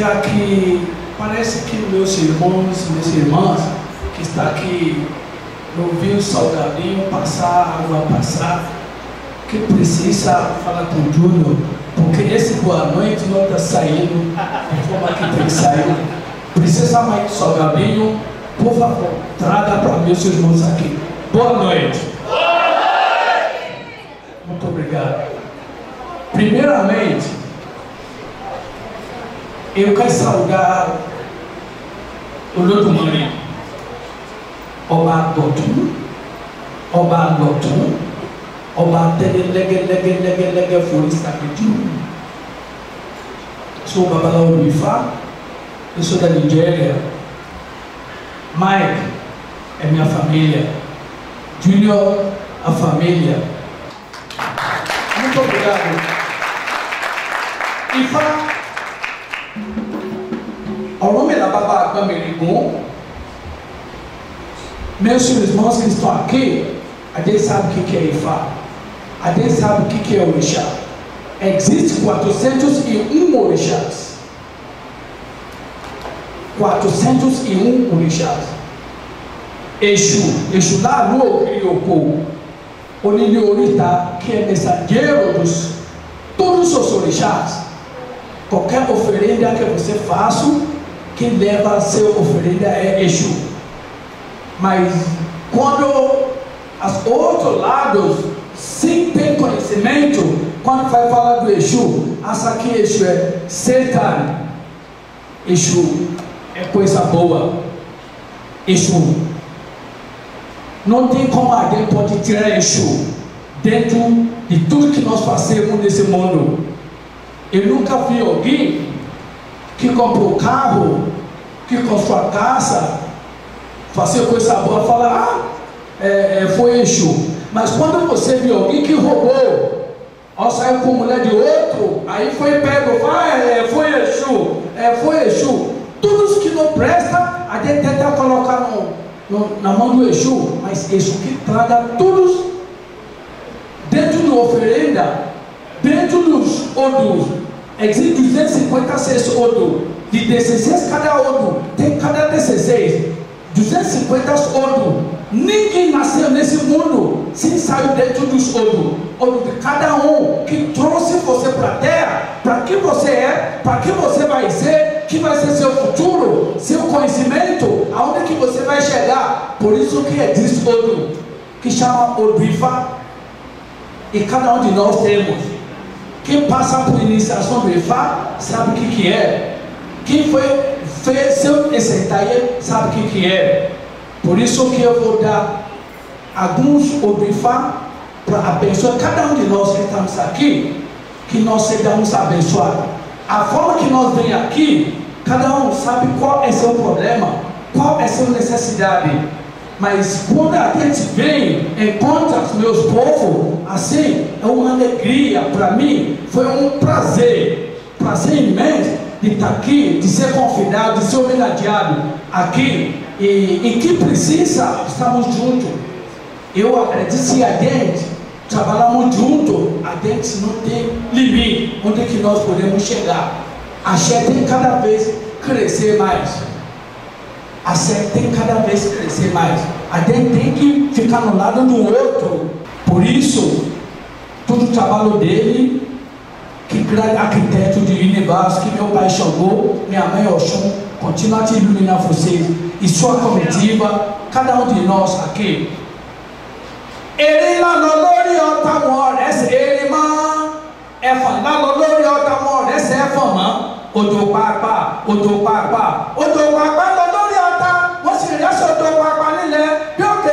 diga que parece que meus irmãos e minhas irmãs que está aqui não viu o salgadinho passar, água passar, que precisa falar com o Júnior, porque esse boa noite não está saindo da forma que tem que sair. Precisa mais de salgadinho, por favor, traga para meus irmãos aqui. Boa noite. Muito obrigado. Primeiramente, eu quero saudar o Lodumari, Oba Dotun, Oba Dotun, Oba Telegege Forista Pediu. Sou Babalao Luifa, eu sou da Nigéria. Mike é minha família. Junior, a família. Muito obrigado. Ifa, ao nome da Baba Agbamerigum, meus irmãos que estão aqui, a gente sabe o que é Ifa, a gente sabe o que é Orixá. Existem 401 orixás. 401 orixás. Exu lá no Criocô, Oniliorita, que é mensageiro dos todos os orixás. Qualquer oferenda que você faça, quem leva a ser oferenda é Exu. Mas quando os outros lados, sem ter conhecimento, quando vai falar do Exu, acha que Exu é Satan. Exu é coisa boa. Exu não tem como alguém pode tirar Exu dentro de tudo que nós fazemos nesse mundo. Eu nunca vi alguém que comprou carro, que construiu a casa, fazer coisa boa, falar, foi Exu. Mas quando você viu alguém que roubou, ou saiu com mulher de outro, aí foi pego, foi Exu, foi Exu. Todos que não prestam, a gente tenta colocar na mão do Exu, mas Exu que traga todos dentro da oferenda, dentro dos odus. Existem 256 odus, de 16 cada odu, tem cada 16, 250 odus. Ninguém nasceu nesse mundo sem sair dentro dos odus. Odus de cada um que trouxe você para a terra, para que você é, para que você vai ser, que vai ser seu futuro, seu conhecimento, aonde que você vai chegar. Por isso que existe Odu, que chama Oduifa, e cada um de nós temos. Quem passa por iniciação do Ifá sabe o que é. Quem fez seu Essentaie sabe o que é. Por isso que eu vou dar alguns Oduifa para abençoar cada um de nós que estamos aqui, que nós sejamos abençoados. A forma que nós vem aqui, cada um sabe qual é seu problema, qual é sua necessidade. Mas quando a gente vem, encontra os meus povos, assim, é uma alegria para mim, foi um prazer imenso de estar aqui, de ser convidado, de ser homenageado aqui, e que precisa, estamos juntos. Eu acredito que a gente trabalhamos juntos, a gente não tem limite onde é que nós podemos chegar. A gente tem cada vez crescer mais. A gente tem cada vez crescer mais. A gente tem que ficar no lado do outro. Por isso, todo o trabalho dele, que grande arquiteto de universo, que meu pai chamou, minha mãe Oxum, continua a te iluminar vocês e sua comitiva, cada um de nós aqui. Ele lá no lóri otamor, esse ele man, é fã lá no lóri otamor, esse é fã, o do papa, no lóri otam, você já só do papa nele, pioque,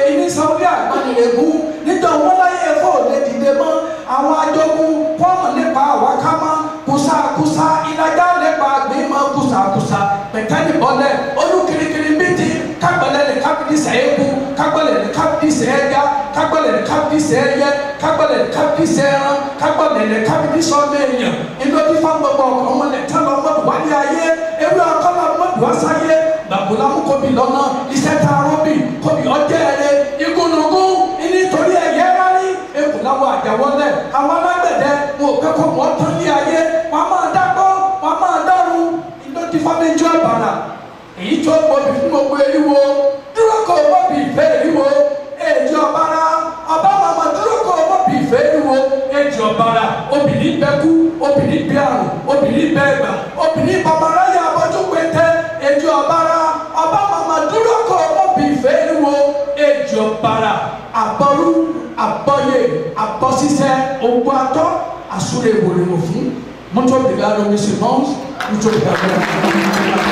e nem sabe a manilebu, então uma aí vou le de demã, a uma jogo, como le pa wakama, kusa, ilaga le pa bema, kusa, petani bole, oru kiri biti, kabale le kabidi saebu, kabale le kabidi saega, kabale le kabidi saeye, kabale le kabidi saera, kabale le kabidi someya, endo di famba boko, oma le talo mo wali aye, ewu akala mo wasaye, babula mu kobi lona, iseta robi, kobi odere, igunugu, ini tori eyerari, ebula wa jawole, àwọn alágbẹ̀dẹ, mo kẹ́kọ̀ọ́ mọ́ tán ní ayé, wọ́n máa dágbọ́, wọ́n máa dárun. ẹjọ́ bàrà èyí tó gbòbí fún gbogbo eriwo dúró kó o mọ̀ bí ìfẹ́ eriwo ẹjọ́ bàrà ọba màmá dúró kó o mọ̀ bí ìfẹ́ eriwo ẹjọ́ bàrà obìnrin bẹ́kú obìnrin bẹ́ àrùn obìnrin bẹ́ ẹgbà obìnrin bàbára yà abọ́jú pété ẹjọ́ bàrà ọba màmá dúró kó o mọ̀ bí ìfẹ́ eriwo ẹjọ́ bàrà àbọ̀rú àbọ̀yè àbọ̀sísẹ́ ogun atọ́ àsúrè ìwòrìwò fún. Muito obrigado, meus irmãos. Muito obrigado.